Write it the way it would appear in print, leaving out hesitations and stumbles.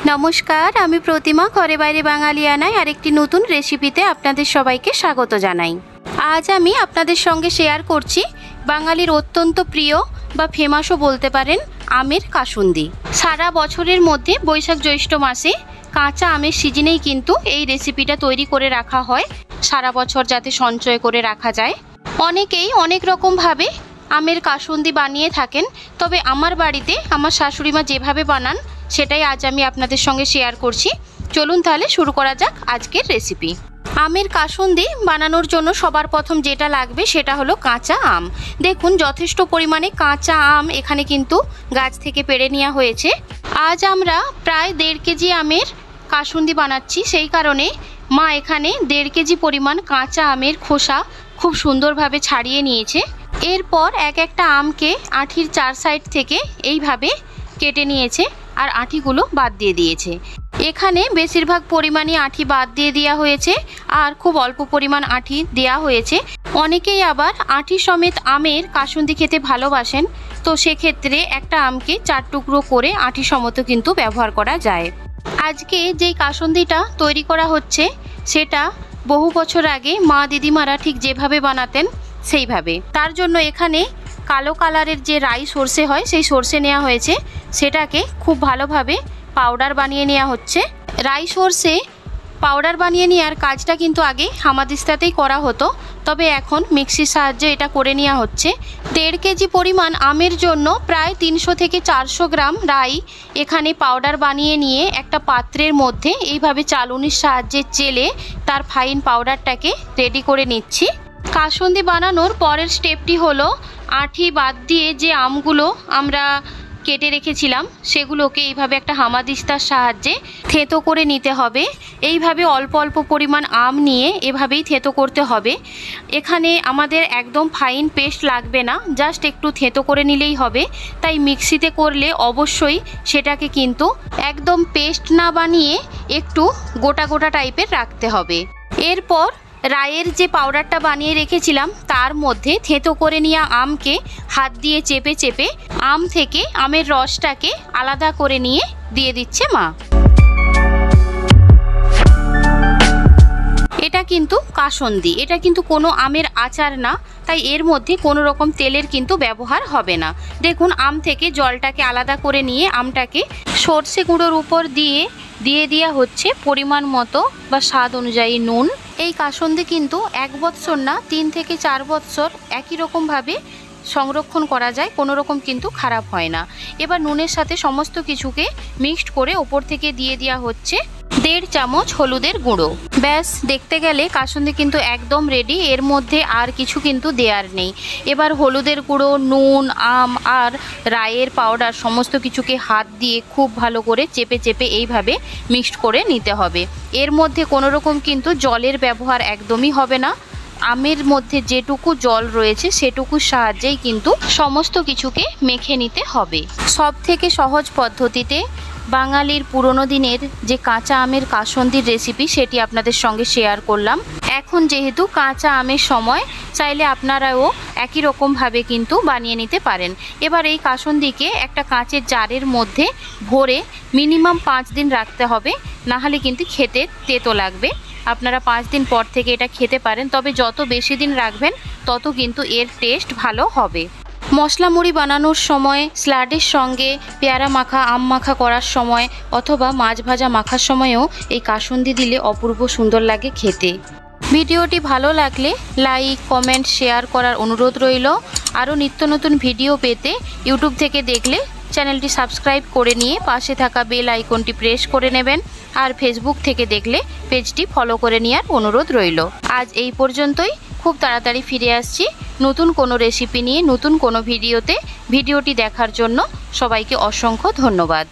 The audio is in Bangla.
नमस्कार, आमी प्रतिमा घरे बाइरे बांगालियानाय आरेकटी नतून रेसिपिते आपनादेर सबाइके स्वागत जानाई। आज आमी आपनादेर संगे शेयर करछि बांगालिर अत्यंत प्रिय बा फेमासो बोलते पारेन आमेर कासुंदी। सारा बछरेर मध्ये बैशाख जैष्ठ मासे काँचा आमेर सिजनेई किन्तु एई रेसिपिटा तैरी करे राखा हय सारा बछर जाते सঞ্চয় करे राखा जाय। अनेकेई अनेक रकम भावे आमेर कासुंदी बानिये थाकेन, तबे आमार बाड़ीते आमार शाशुड़ीमा जेभावे बानान सेटाई आज आमी आपनादेर संगे शेयर करछि। चलुन ताहले शुरू करा जाक आजकेर रेसिपि। आमेर कासुंदी बानानोर जोन्नो सबार प्रथम जेटा लागबे सेटा हलो काँचा आम। देखुन यथेष्ट परिमाणे काँचा आम एखाने किन्तु गाछ थेके पेड़े नेওয়া हयेछे। आज आमरा प्राय 1.5 केजी आमेर कासुंदी बानाচ্ছি, सेई कारणे मा एखाने 1.5 केजी परिमाण काँचा आमेर खोसा खूब सुंदरभावे छाड़िये निয়েছে। एरपर एक एकटा आमके आठिर चार साइड थेके এইভাবে केटे निয়েছে আর আঠিগুলো বাদ দিয়ে দিয়েছে। এখানে বেশিরভাগ পরিমাণে আঠি বাদ দিয়ে দেওয়া হয়েছে আর খুব অল্প পরিমাণ আঠি দেওয়া হয়েছে। অনেকেই আবার আঠি সমেত আমের কাসুন্দি খেতে ভালোবাসেন, তো সেক্ষেত্রে একটা আমকে 4 টুকরো করে আঠি সমেত কিন্তু ব্যবহার করা যায়। আজকে যেই কাসুন্দিটা তৈরি করা হচ্ছে সেটা বহু বছর আগে মা দিদিমারা ঠিক যেভাবে বানাতেন সেইভাবে। তার জন্য এখানে কালো কালারের যে রাই সরষে হয় সেই সরষে নেওয়া হয়েছে, সেটাকে খুব ভালোভাবে পাউডার বানিয়ে নেওয়া হচ্ছে। রাই সরষে পাউডার বানিয়ে নেওয়ার কাজটা কিন্তু আগে হামাদিস্তাতেই করা হতো, তবে এখন মিক্সির সাহায্যে এটা করে নেওয়া হচ্ছে। 1.5 কেজি পরিমাণ আমের জন্য প্রায় 300 থেকে 400 গ্রাম রাই এখানে পাউডার বানিয়ে নিয়ে একটা পাত্রের মধ্যে এইভাবে চালুনির সাহায্যে চেলে তার ফাইন পাউডারটাকে রেডি করে নিচ্ছি। কাসুন্দি বানানোর পরের স্টেপটি হলো আঠি বাদ দিয়ে যে আমগুলো আমরা কেটে রেখেছিলাম সেগুলোকে এইভাবে একটা হামাদিস্তার সাহায্যে থেতো করে নিতে হবে। এইভাবে অল্প অল্প পরিমাণ আম নিয়ে এভাবেই থেতো করতে হবে। এখানে আমাদের একদম ফাইন পেস্ট লাগবে না, জাস্ট একটু থেতো করে নিলেই হবে। তাই মিক্সিতে করলে অবশ্যই সেটাকে কিন্তু একদম পেস্ট না বানিয়ে একটু গোটা গোটা টাইপের রাখতে হবে। এরপর রায়ের যে পাউডারটা বানিয়ে রেখেছিলাম তার মধ্যে থেতো করে নেওয়া আমকে হাত দিয়ে চেপে চেপে আম থেকে আমের রসটাকে আলাদা করে নিয়ে দিয়ে দিচ্ছে মা। এটা কিন্তু কাসুন্দি, এটা কিন্তু কোনো আমের আচার না, তাই এর মধ্যে কোনো রকম তেলের কিন্তু ব্যবহার হবে না। দেখুন আম থেকে জলটাকে আলাদা করে নিয়ে আমটাকে সরষে গুঁড়োর উপর দিয়ে দেওয়া হচ্ছে পরিমাণ মতো বা স্বাদ অনুযায়ী নুন। এই কাসুন্দি কিন্তু 1 বছর না 3 থেকে 4 বছর একই রকমভাবে সংরক্ষণ করা যায়, কোনো রকম কিন্তু খারাপ হয় না। এবার নুনের সাথে সমস্ত কিছুকে মিক্সড করে ওপর থেকে দিয়ে দেওয়া হচ্ছে 1.5 চামচ হলুদের গুঁড়ো। ব্যাস, দেখতে গেলে কাসুন্দি কিন্তু একদম রেডি, এর মধ্যে আর কিছু কিন্তু দেওয়ার নেই। এবার হলুদের গুঁড়ো, নুন, আম আর রায়ের পাউডার সমস্ত কিছুকে হাত দিয়ে খুব ভালো করে চেপে চেপে এইভাবে মিক্সড করে নিতে হবে। এর মধ্যে কোনো রকম কিন্তু জলের ব্যবহার একদমই হবে না। আমের মধ্যে যেটুকু জল রয়েছে সেটুকুর সাহায্যেই কিন্তু সমস্ত কিছুকে মেখে নিতে হবে। সবথেকে সহজ পদ্ধতিতে বাঙালির পুরনো দিনের যে কাঁচা আমের কাসুন্দির রেসিপি সেটি আপনাদের সঙ্গে শেয়ার করলাম। এখন যেহেতু কাঁচা আমের সময়, চাইলে আপনারাও একই রকমভাবে কিন্তু বানিয়ে নিতে পারেন। এবার এই কাসুন্দিকে একটা কাঁচের জারের মধ্যে ভরে মিনিমাম 5 দিন রাখতে হবে, নাহলে কিন্তু খেতে তেতো লাগবে। আপনারা 5 দিন পর থেকে এটা খেতে পারেন, তবে যত বেশি দিন রাখবেন তত কিন্তু এর টেস্ট ভালো হবে। মশলা মুড়ি বানানোর সময়, স্যালাডের সঙ্গে পেয়ারা মাখা, আম মাখা করার সময় অথবা মাছ ভাজা মাখার সময়ও এই কাসুন্দি দিলে অপূর্ব সুন্দর লাগে খেতে। ভিডিওটি ভালো লাগলে লাইক, কমেন্ট, শেয়ার করার অনুরোধ রইল। আরও নিত্য নতুন ভিডিও পেতে ইউটিউব থেকে দেখলে চ্যানেলটি সাবস্ক্রাইব করে নিয়ে পাশে থাকা বেল আইকনটি প্রেস করে নেবেন, আর ফেসবুক থেকে দেখলে পেজটি ফলো করে নেওয়ার অনুরোধ রইল। আজ এই পর্যন্তই, খুব তাড়াতাড়ি ফিরে আসছি নতুন কোনো রেসিপি নিয়ে নতুন কোনো ভিডিওতে। ভিডিওটি দেখার জন্য সবাইকে অসংখ্য ধন্যবাদ।